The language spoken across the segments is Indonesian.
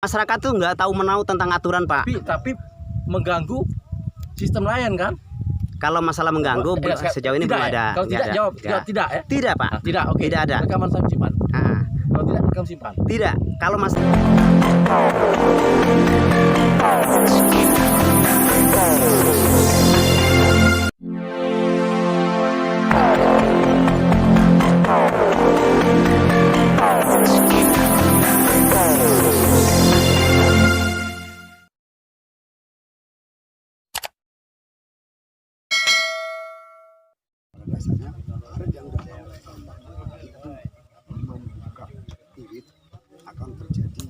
Masyarakat tuh nggak tahu menau tentang aturan, Pak. Tapi mengganggu sistem layan kan? Kalau masalah mengganggu sejauh ini belum ada. Kalau tidak jawab tidak ya? Tidak, Pak. Nah, tidak, oke. Tidak ada. Rekaman saya simpan. Nah, Kalau tidak rekam simpan. tidak. Kalau masalah biasanya ada yang itu membuka irit akan terjadi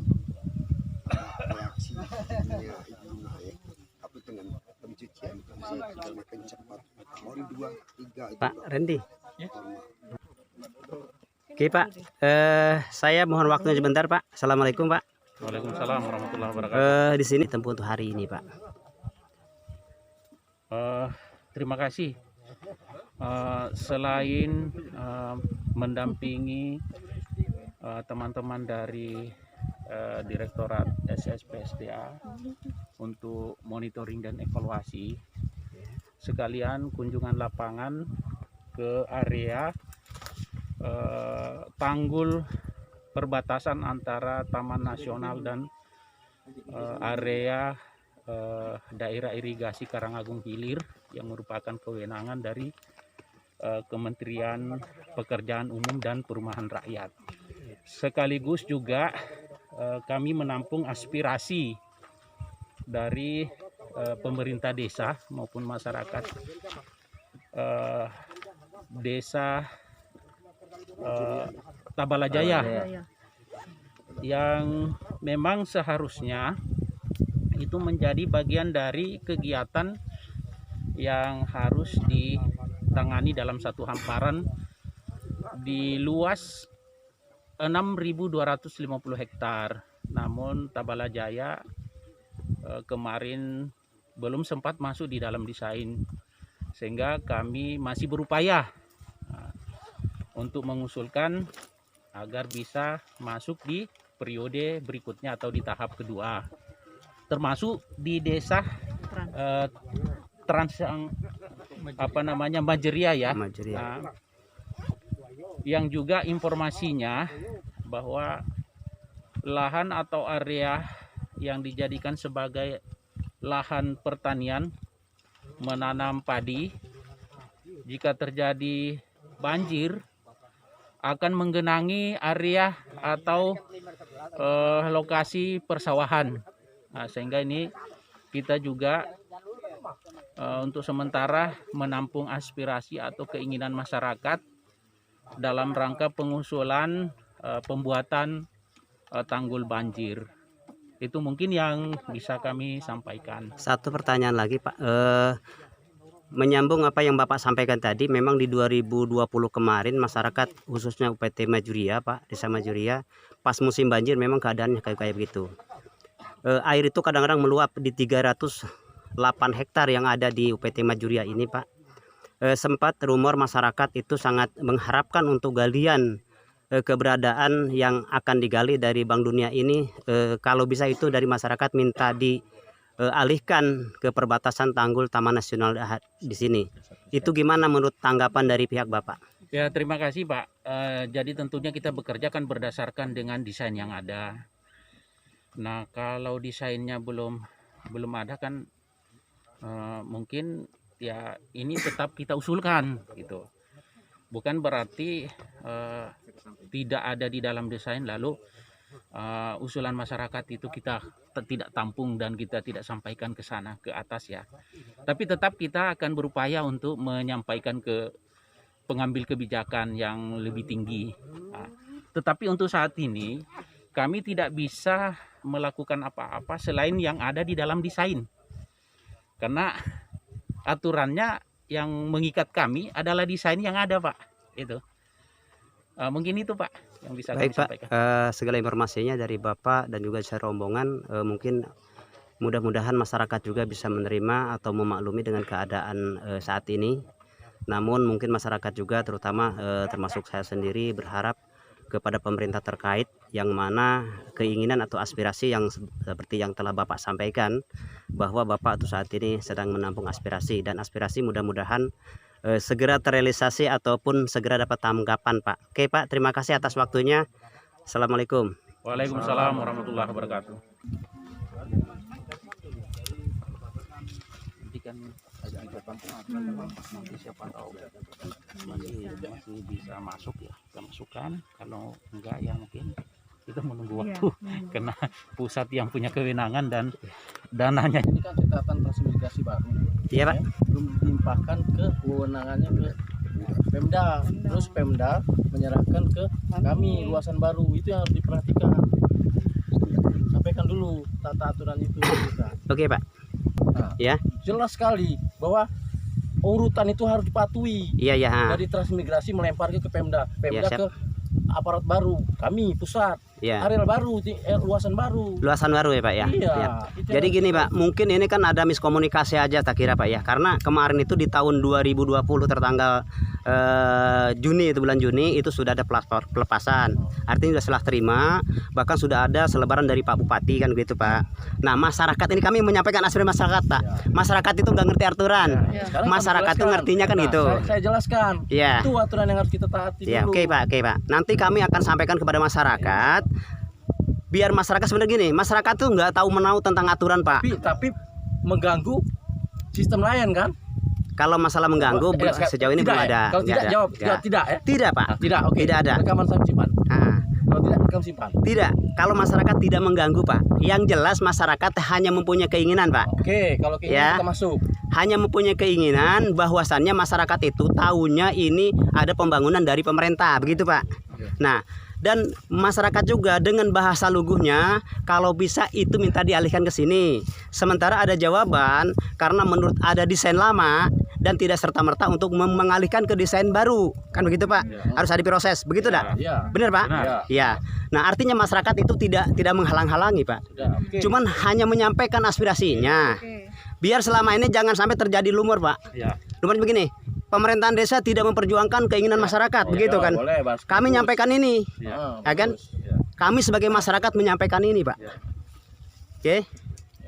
reaksi ibunya ibu naik, tapi dengan pencucian bersih sudah makin cepat. Tahun 2-3 itu Pak Randy. normal. Oke, Pak. Saya mohon waktunya sebentar, Pak. Assalamualaikum, Pak. Waalaikumsalam warahmatullahi wabarakatuh. Di sini tempuh untuk hari ini, Pak. Terima kasih. Selain mendampingi teman-teman dari Direktorat SSPSDA untuk monitoring dan evaluasi, sekalian kunjungan lapangan ke area tanggul perbatasan antara Taman Nasional dan area daerah irigasi Karangagung Hilir yang merupakan kewenangan dari Kementerian Pekerjaan Umum dan Perumahan Rakyat. Sekaligus juga kami menampung aspirasi dari pemerintah desa maupun masyarakat desa Tabalajaya yang memang seharusnya itu menjadi bagian dari kegiatan yang harus ditangani dalam satu hamparan di luas 6.250 hektar. Namun Tabalajaya kemarin belum sempat masuk di dalam desain, sehingga kami masih berupaya untuk mengusulkan agar bisa masuk di periode berikutnya atau di tahap kedua, termasuk di desa Majeria ya. Majeria. Nah, yang juga informasinya bahwa lahan atau area yang dijadikan sebagai lahan pertanian menanam padi, jika terjadi banjir akan menggenangi area atau lokasi persawahan. Nah, sehingga ini kita juga untuk sementara menampung aspirasi atau keinginan masyarakat dalam rangka pengusulan pembuatan tanggul banjir. Itu mungkin yang bisa kami sampaikan. Satu pertanyaan lagi, Pak. Menyambung apa yang Bapak sampaikan tadi, memang di 2020 kemarin masyarakat khususnya UPT Majuria, Pak, Desa Majuria, pas musim banjir memang keadaannya kayak begitu. Air itu kadang-kadang meluap di 308 hektar yang ada di UPT Majuria ini, Pak. Sempat rumor masyarakat itu sangat mengharapkan untuk galian keberadaan yang akan digali dari Bank Dunia ini, kalau bisa itu dari masyarakat minta dialihkan ke perbatasan tanggul Taman Nasional di sini. Itu gimana menurut tanggapan dari pihak Bapak? Ya, terima kasih Pak. Jadi tentunya kita bekerja kan berdasarkan dengan desain yang ada. Nah, kalau desainnya belum ada kan mungkin ya ini tetap kita usulkan gitu. Bukan berarti tidak ada di dalam desain lalu usulan masyarakat itu kita tidak tampung dan kita tidak sampaikan ke sana, ke atas ya. Tapi tetap kita akan berupaya untuk menyampaikan ke pengambil kebijakan yang lebih tinggi. Nah, tetapi untuk saat ini kami tidak bisa melakukan apa-apa selain yang ada di dalam desain. Karena aturannya yang mengikat kami adalah desain yang ada, Pak. Itu. Mungkin itu, Pak, yang bisa kami sampaikan. Segala informasinya dari Bapak dan juga secara rombongan, mungkin mudah-mudahan masyarakat juga bisa menerima atau memaklumi dengan keadaan saat ini. Namun mungkin masyarakat juga terutama termasuk saya sendiri berharap kepada pemerintah terkait, yang mana keinginan atau aspirasi yang seperti yang telah Bapak sampaikan, bahwa Bapak tuh saat ini sedang menampung aspirasi, dan aspirasi mudah-mudahan segera terrealisasi ataupun segera dapat tanggapan, Pak. Oke Pak, terima kasih atas waktunya. Assalamualaikum. Waalaikumsalam warahmatullahi wabarakatuh. Nanti siapa tahu masih bisa masuk ya, kita masukkan. Kalau enggak ya mungkin kita menunggu waktu karena pusat yang punya kewenangan dan dananya. Ini kan catatan transmigrasi baru. Iya Pak. Belum dilimpahkan ke kewenangannya ke Pemda. Terus Pemda menyerahkan ke kami luasan baru. Itu yang harus diperhatikan. Sampaikan dulu tata aturan itu kita. Oke Pak. Nah, Ya. jelas sekali bahwa urutan itu harus dipatuhi. Iya ya. Dari transmigrasi melempar ke Pemda, Pemda Ya, siap. ke aparat baru, kami pusat, Ya. areal baru, luasan baru. Luasan baru ya Pak ya. Iya. Ya. Itu Jadi yang gini harus- Pak, mungkin ini kan ada miskomunikasi aja tak kira Pak ya. Karena kemarin itu di tahun 2020 tertanggal Juni, itu bulan Juni itu sudah ada pelepasan. Artinya sudah serah terima, bahkan sudah ada selebaran dari Pak Bupati kan gitu Pak. Nah masyarakat ini kami menyampaikan aspirasi masyarakat Pak. Masyarakat itu nggak ngerti aturan. Sekarang kami Masyarakat tuh jelaskan. ngertinya kan Nah, gitu. Saya jelaskan. Iya. Itu aturan yang harus kita taati Ya, dulu. oke Pak, oke Pak. Nanti kami akan sampaikan kepada masyarakat. Biar masyarakat sebenarnya gini, masyarakat tuh nggak tahu menau tentang aturan Pak. Tapi mengganggu sistem layan kan? Kalau masalah mengganggu sejauh ini Tidak belum ya? ada. Kalau Nggak tidak ada. jawab, Nggak. tidak ya? Tidak Pak. Nah, tidak, oke. Tidak ada. Rekaman saya simpan. Ah, Kalau tidak, rekam simpan. tidak. Kalau masyarakat tidak mengganggu Pak. Yang jelas masyarakat hanya mempunyai keinginan Pak. Oke, kalau kayak Ya. kita masuk. Hanya mempunyai keinginan bahwasannya masyarakat itu tahunya ini ada pembangunan dari pemerintah, begitu Pak. Nah, dan masyarakat juga dengan bahasa luguhnya kalau bisa itu minta dialihkan ke sini. Sementara ada jawaban karena menurut ada desain lama dan tidak serta-merta untuk mengalihkan ke desain baru. Kan begitu Pak? Harus ada proses. Begitu dah? Iya. Benar Pak? Benar. Ya. Nah, artinya masyarakat itu tidak menghalang-halangi Pak. Sudah, oke. Cuman hanya menyampaikan aspirasinya. Biar selama ini jangan sampai terjadi lumur Pak. Ya. Lumur begini. Pemerintahan desa tidak memperjuangkan keinginan masyarakat, begitu Ya, kan? boleh, Bas. Kami nyampaikan ini, Ah, ya kan? bagus. Kami sebagai masyarakat menyampaikan ini, Pak. Oke,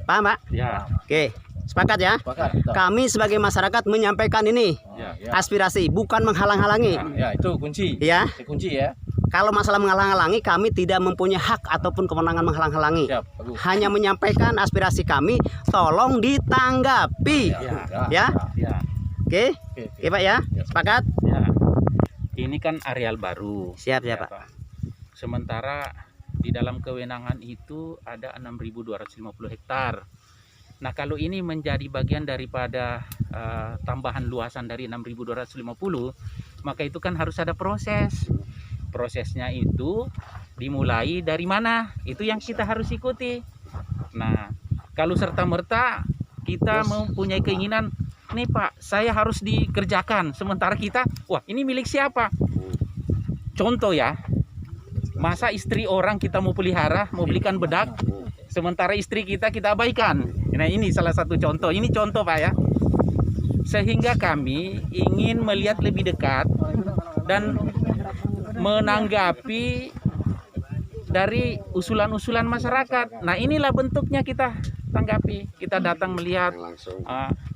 paham, Pak? Ya. Oke, sepakat ya? Sepakat kita. Kami sebagai masyarakat menyampaikan ini Ya, aspirasi, bukan menghalang-halangi. ya, itu kunci. Ya, Itu kunci ya. kalau masalah menghalang-halangi, kami tidak mempunyai hak ataupun kewenangan menghalang-halangi. Siap, bagus. Hanya menyampaikan aspirasi kami, tolong ditanggapi. Ya. Ya. Oke, Oke, oke Pak ya? Sepakat? Ya. Ini kan areal baru. Siap ya Pak. Sementara di dalam kewenangan itu ada 6.250 hektar. Nah, kalau ini menjadi bagian daripada tambahan luasan dari 6.250, maka itu kan harus ada proses. Prosesnya itu dimulai dari mana? Itu yang kita harus ikuti. Nah, kalau serta-merta kita mempunyai keinginan, nih Pak, saya harus dikerjakan. Sementara kita, wah ini milik siapa? Contoh ya, masa istri orang kita mau pelihara, mau belikan bedak, sementara istri kita abaikan. Nah ini salah satu contoh. Ini contoh Pak ya. Sehingga kami ingin melihat lebih dekat dan menanggapi dari usulan-usulan masyarakat. Nah inilah bentuknya kita tanggapi. Kita datang melihat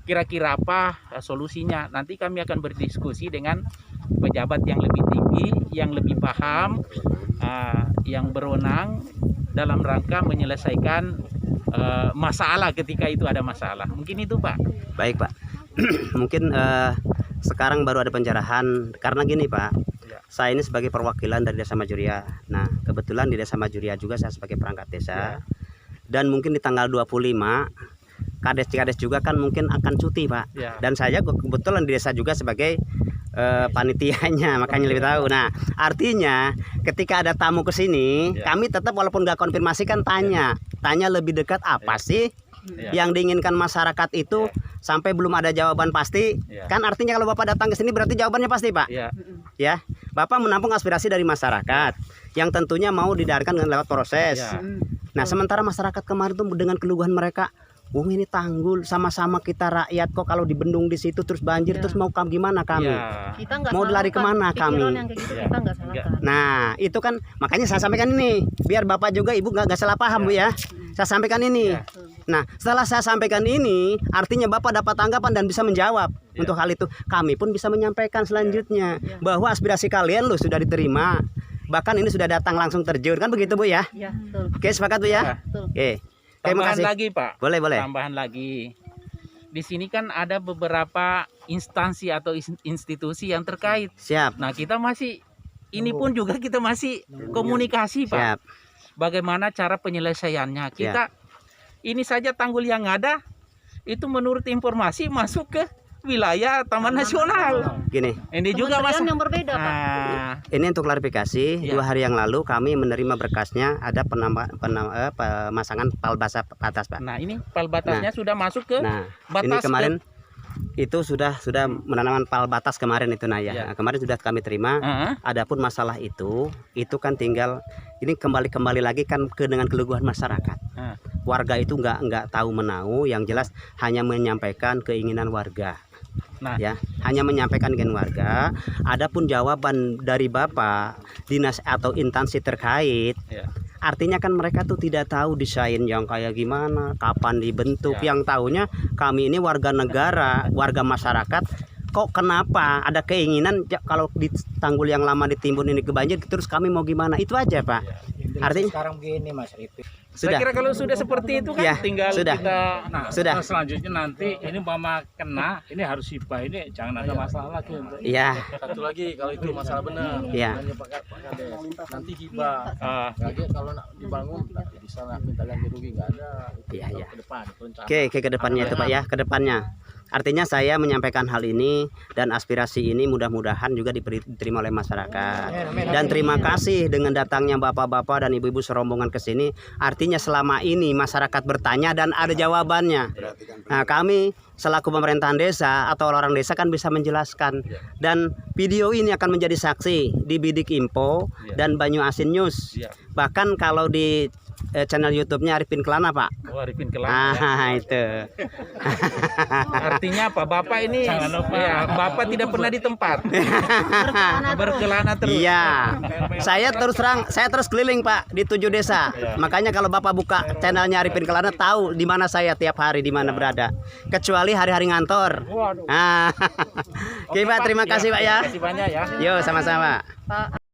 kira-kira apa solusinya. Nanti kami akan berdiskusi dengan pejabat yang lebih tinggi, yang lebih paham, yang berwenang dalam rangka menyelesaikan masalah ketika itu ada masalah. Mungkin itu Pak. Baik Pak. Mungkin sekarang baru ada pencerahan karena gini Pak. Saya ini sebagai perwakilan dari Desa Majuria. Nah, kebetulan di Desa Majuria juga saya sebagai perangkat desa. Dan mungkin di tanggal 25 kades juga kan mungkin akan cuti Pak. Ya. Dan saya kebetulan di desa juga sebagai panitianya, makanya lebih tahu. Nah, artinya ketika ada tamu ke sini, kami tetap walaupun nggak konfirmasi kan tanya lebih dekat apa sih yang diinginkan masyarakat itu sampai belum ada jawaban pasti. Kan artinya kalau Bapak datang ke sini berarti jawabannya pasti Pak. Ya, Bapak menampung aspirasi dari masyarakat yang tentunya mau didengarkan dengan lewat proses. Nah, sementara masyarakat kemarin tuh dengan keluhan mereka, Wong ini tanggul, sama-sama kita rakyat kok, kalau dibendung di situ terus banjir, terus mau gimana kami? Ya. Kita nggak Mau lari salahkan. kemana Pikiran kami? yang kayak gitu Ya. kita nggak salahkan. Nah itu kan makanya saya sampaikan ini, biar Bapak juga Ibu nggak salah paham Bu ya. Saya sampaikan ini. Ya. Nah setelah saya sampaikan ini, artinya Bapak dapat tanggapan dan bisa menjawab untuk hal itu. Kami pun bisa menyampaikan selanjutnya bahwa aspirasi kalian loh sudah diterima. Bahkan ini sudah datang langsung terjun, kan begitu Bu ya? Ya, betul. Oke, sepakat Bu ya? Betul. Oke. Terima Tambahan kasih. lagi Pak. Boleh, boleh. Tambahan lagi. Di sini kan ada beberapa instansi atau institusi yang terkait. Siap. Nah, kita masih ini pun juga kita masih komunikasi, Pak. Siap. Bagaimana cara penyelesaiannya? Kita ini saja tanggul yang ada itu menurut informasi masuk ke wilayah Taman Nasional. Gini, Ini juga Mas. Kementerian yang berbeda, Pak. Nah, ini untuk klarifikasi. Ya. 2 hari yang lalu kami menerima berkasnya ada pemasangan pal batas Pak. nah ini pal batasnya sudah masuk ke Nah, batas ini kemarin itu sudah menanam pal batas kemarin itu Nah ya. Ya. Nah, kemarin sudah kami terima. Heeh. Adapun masalah itu kan tinggal ini kembali lagi kan dengan keluhan masyarakat. Nah. Warga itu nggak tahu menau, yang jelas hanya menyampaikan keinginan warga. Nah. Ya, hanya menyampaikan keinginan warga. Adapun jawaban dari Bapak dinas atau instansi terkait, Ya. artinya kan mereka tuh tidak tahu desain yang kayak gimana, kapan dibentuk. Ya. Yang tahunya kami ini warga negara, warga masyarakat. Kok kenapa ada keinginan kalau di tanggul yang lama ditimbun ini ke banjir, terus kami mau gimana? Itu aja Pak. Artinya sekarang begini Mas Rifki. sudah. Saya kira kalau sudah seperti itu kan Ya, tinggal sudah. kita Sudah. Selanjutnya nanti ini umpama kena, ini harus hibah, ini jangan ada masalah lagi untuk Iya, Satu lagi kalau itu masalah benar. Iya. Hanya Pak Kades. Nanti hibah. ah, Lagi kalau nak dibangun bisa nak minta ganti rugi nggak ada. Itu Iya, iya. Ke depan perencanaan. Oke, ke depannya itu Pak ya, ke depannya. Artinya saya menyampaikan hal ini dan aspirasi ini mudah-mudahan juga diterima oleh masyarakat. Dan terima kasih dengan datangnya bapak-bapak dan ibu-ibu serombongan ke sini. Artinya selama ini masyarakat bertanya dan ada jawabannya. Nah, kami selaku pemerintahan desa atau orang desa kan bisa menjelaskan. Dan video ini akan menjadi saksi di Bidik Info dan Banyu Asin News. ya. Bahkan kalau di channel YouTube-nya Arifin Kelana Pak. Oh, Arifin Kelana. Ah, itu. Artinya apa? Bapak ini Jangan lupa. ya, Bapak tidak pernah di tempat. Berkelana terus. Iya. Saya terus keliling Pak di 7 desa. Makanya kalau Bapak buka channelnya Arifin Kelana tahu di mana saya tiap hari di mana berada. Kecuali hari-hari ngantor. Ah. Oke Pak, terima kasih Pak ya. Terima kasih banyak ya. Yo, sama-sama. Pak